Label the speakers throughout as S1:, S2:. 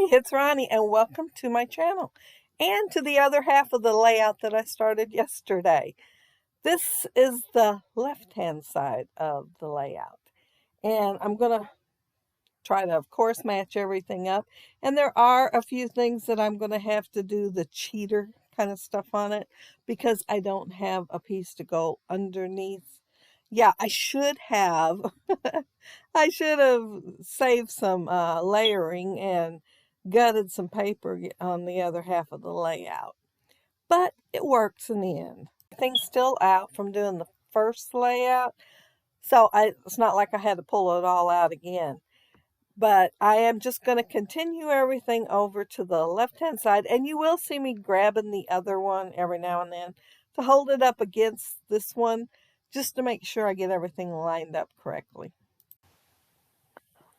S1: it's Ronnie and welcome to my channel and to the other half of the layout that I started yesterday. This is the left-hand side of the layout, and I'm going to try to, of course, match everything up. And there are a few things that I'm going to have to do the cheater kind of stuff on it because I don't have a piece to go underneath. Yeah, I should have I should have saved some layering and gutted some paper on the other half of the layout. But it works in the end. Things still out from doing the first layout, so it's not like I had to pull it all out again. But I am just going to continue everything over to the left-hand side, and you will see me grabbing the other one every now and then to hold it up against this one, just to make sure I get everything lined up correctly.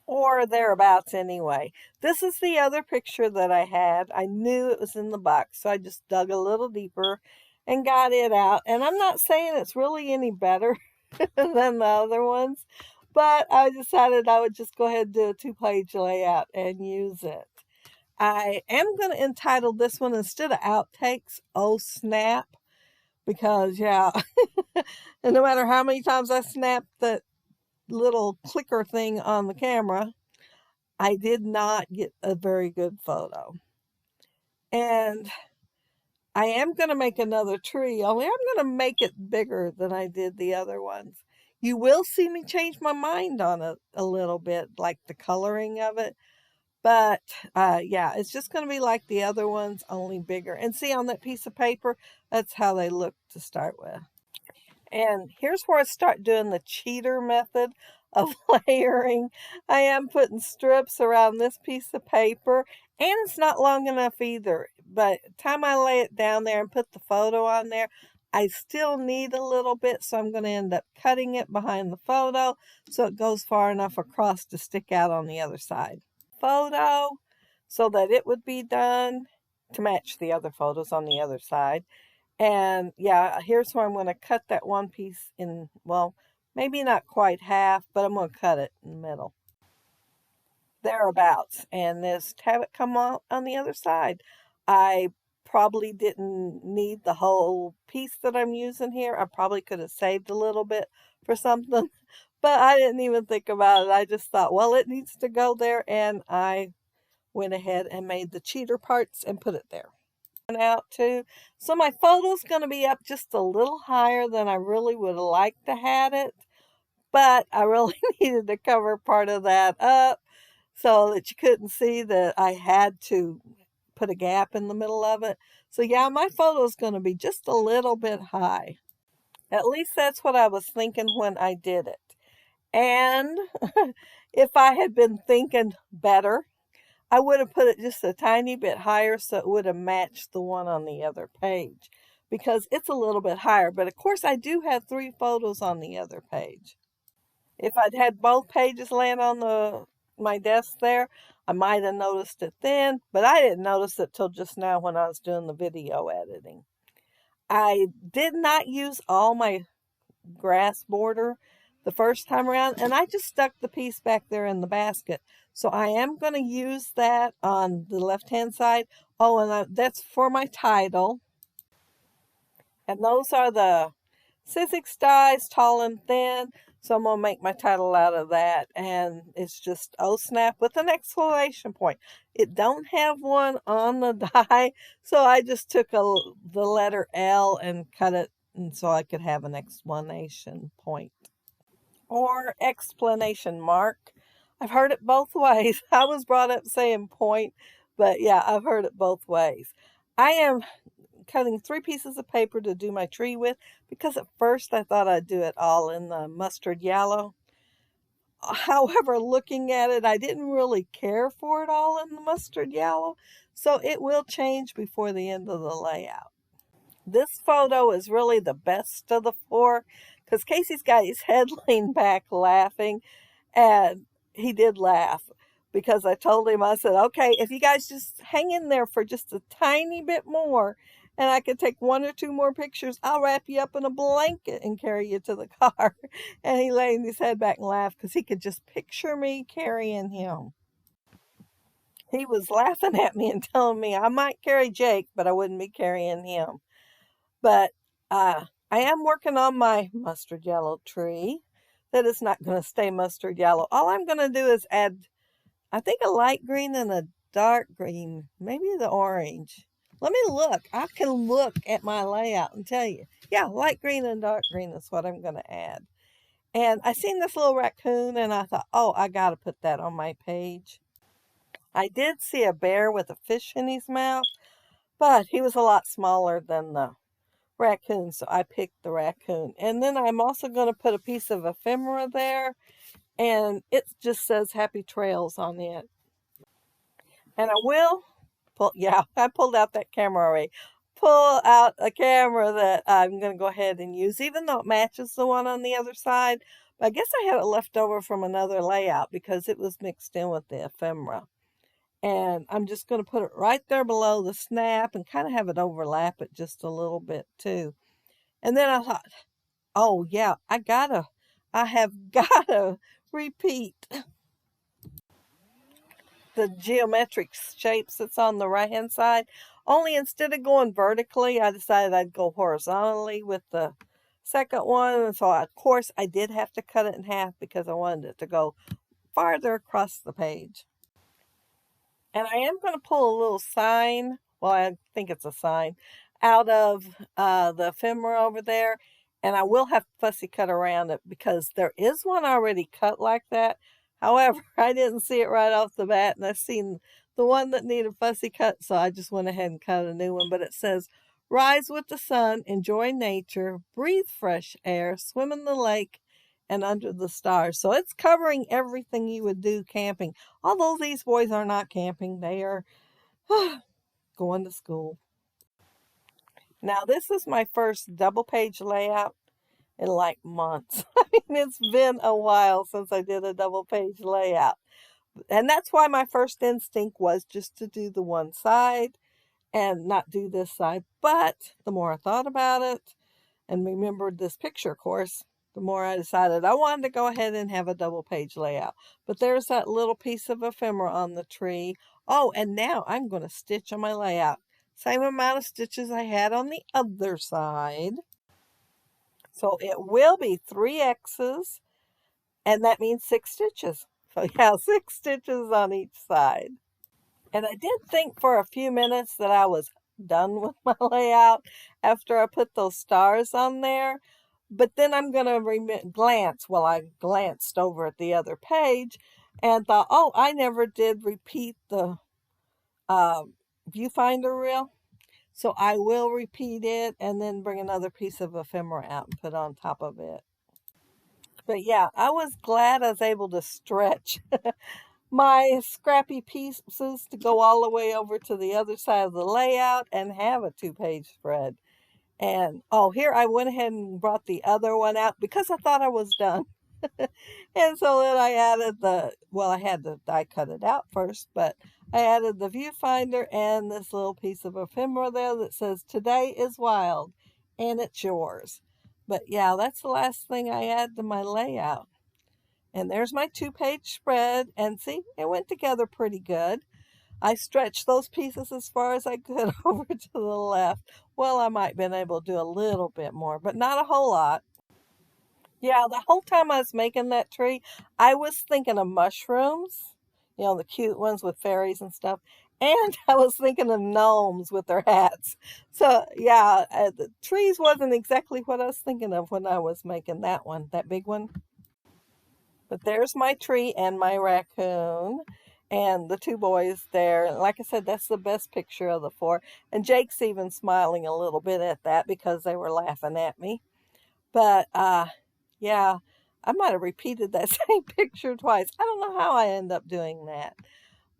S1: Or thereabouts anyway. This is the other picture that I had. I knew it was in the box, so I just dug a little deeper and got it out. And I'm not saying it's really any better than the other ones, but I decided I would just go ahead and do a 2-page layout and use it. I am going to entitle this one, instead of outtakes, Oh Snap, because yeah, and no matter how many times I snap that little clicker thing on the camera, I did not get a very good photo. And I am going to make another tree, only I'm going to make it bigger than I did the other ones. You will see me change my mind on it a little bit, like the coloring of it. But yeah, it's just going to be like the other ones, only bigger. And see, on that piece of paper, that's how they look to start with. And here's where I start doing the cheater method of layering. I am putting strips around this piece of paper, and it's not long enough either. But the time I lay it down there and put the photo on there, I still need a little bit, so I'm going to end up cutting it behind the photo so it goes far enough across to stick out on the other side. Photo, so that it would be done to match the other photos on the other side. And yeah, here's where I'm going to cut that one piece in, well, maybe not quite half, but I'm going to cut it in the middle. Thereabouts. And just have it come out on the other side. I probably didn't need the whole piece that I'm using here. I probably could have saved a little bit for something, but I didn't even think about it. I just thought, well, it needs to go there, and I went ahead and made the cheater parts and put it there. Out too. So my photo's going to be up just a little higher than I really would like to have it, but I really needed to cover part of that up so that you couldn't see that I had to put a gap in the middle of it. So yeah, my photo's going to be just a little bit high. At least that's what I was thinking when I did it. And if I had been thinking better, I would have put it just a tiny bit higher so it would have matched the one on the other page, because it's a little bit higher. But of course, I do have 3 photos on the other page. If I'd had both pages laying on my desk there, I might have noticed it then, but I didn't notice it till just now when I was doing the video editing. I did not use all my grass border the first time around, and I just stuck the piece back there in the basket. So I am going to use that on the left-hand side. Oh, and that's for my title. And those are the Sizzix dies, tall and thin. So I'm going to make my title out of that. And it's just Oh Snap with an exclamation point. It don't have one on the die, so I just took the letter L and cut it, and so I could have an exclamation point or explanation mark. I've heard it both ways. I was brought up saying point, but yeah, I've heard it both ways. I am cutting 3 pieces of paper to do my tree with, because at first I thought I'd do it all in the mustard yellow. However, looking at it, I didn't really care for it all in the mustard yellow, so it will change before the end of the layout. This photo is really the best of the 4, because Casey's got his head leaned back laughing, and he did laugh because I told him, I said, okay, if you guys just hang in there for just a tiny bit more and I could take 1 or 2 more pictures, I'll wrap you up in a blanket and carry you to the car. And he leaned his head back and laughed because he could just picture me carrying him. He was laughing at me and telling me I might carry Jake, but I wouldn't be carrying him. But I am working on my mustard yellow tree. That is not going to stay mustard yellow. All I'm going to do is add, I think, a light green and a dark green, maybe the orange. Let me look. I can look at my layout and tell you. Yeah, light green and dark green is what I'm going to add. And I seen this little raccoon and I thought, oh, I got to put that on my page. I did see a bear with a fish in his mouth, but he was a lot smaller than the raccoon, so I picked the raccoon. And then I'm also going to put a piece of ephemera there, and it just says Happy Trails on it. And I will pull, yeah, I pulled out that camera already. Pull out a camera that I'm going to go ahead and use, even though it matches the one on the other side. But I guess I had it left over from another layout because it was mixed in with the ephemera. And I'm just going to put it right there below the snap and kind of have it overlap it just a little bit too. And then I thought, oh yeah, I have gotta repeat the geometric shapes that's on the right hand side. Only instead of going vertically, I decided I'd go horizontally with the second one. And so of course I did have to cut it in half because I wanted it to go farther across the page. And I am going to pull a little sign, well, I think it's a sign, out of the ephemera over there. And I will have fussy cut around it because there is one already cut like that. However, I didn't see it right off the bat, and I seen the one that needed fussy cut, so I just went ahead and cut a new one. But it says, rise with the sun, enjoy nature, breathe fresh air, swim in the lake, and under the stars. So it's covering everything you would do camping. Although these boys are not camping, they are going to school. Now, this is my first double page layout in like months. I mean, it's been a while since I did a double page layout. And that's why my first instinct was just to do the one side and not do this side. But the more I thought about it and remembered this picture, of course, the more I decided I wanted to go ahead and have a double page layout. But there's that little piece of ephemera on the tree. Oh, and now I'm going to stitch on my layout. Same amount of stitches I had on the other side. So it will be 3 X's, and that means 6 stitches. So yeah, 6 stitches on each side. And I did think for a few minutes that I was done with my layout after I put those stars on there. But then I'm going to glance. Well, I glanced over at the other page and thought, oh, I never did repeat the viewfinder reel. So I will repeat it and then bring another piece of ephemera out and put on top of it. But yeah, I was glad I was able to stretch my scrappy pieces to go all the way over to the other side of the layout and have a 2-page spread. And oh, here I went ahead and brought the other one out because I thought I was done. And so then I added I had to die cut it out first, but I added the viewfinder and this little piece of ephemera there that says, today is wild, and it's yours. But yeah, that's the last thing I add to my layout. And there's my 2-page spread, and see, it went together pretty good. I stretched those pieces as far as I could over to the left. Well, I might have been able to do a little bit more, but not a whole lot. Yeah, the whole time I was making that tree, I was thinking of mushrooms, the cute ones with fairies and stuff. And I was thinking of gnomes with their hats. So, yeah, the trees wasn't exactly what I was thinking of when I was making that one, that big one. But there's my tree and my raccoon and the 2 boys there. And like I said, that's the best picture of the 4. And Jake's even smiling a little bit at that because they were laughing at me. But, yeah, I might have repeated that same picture twice. I don't know how I end up doing that.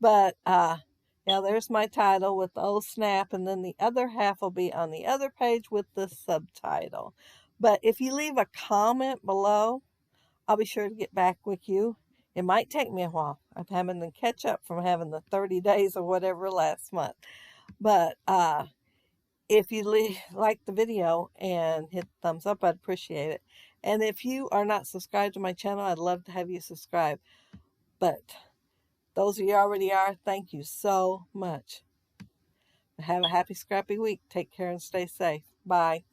S1: But, yeah, there's my title with the old snap. And then the other half will be on the other page with the subtitle. But if you leave a comment below, I'll be sure to get back with you. It might take me a while. I'm having to catch up from having the 30 days or whatever last month. But if you like the video and hit thumbs up, I'd appreciate it. And if you are not subscribed to my channel, I'd love to have you subscribe. But Those of you already are, thank you so much. Have a happy, scrappy week. Take care and stay safe. Bye.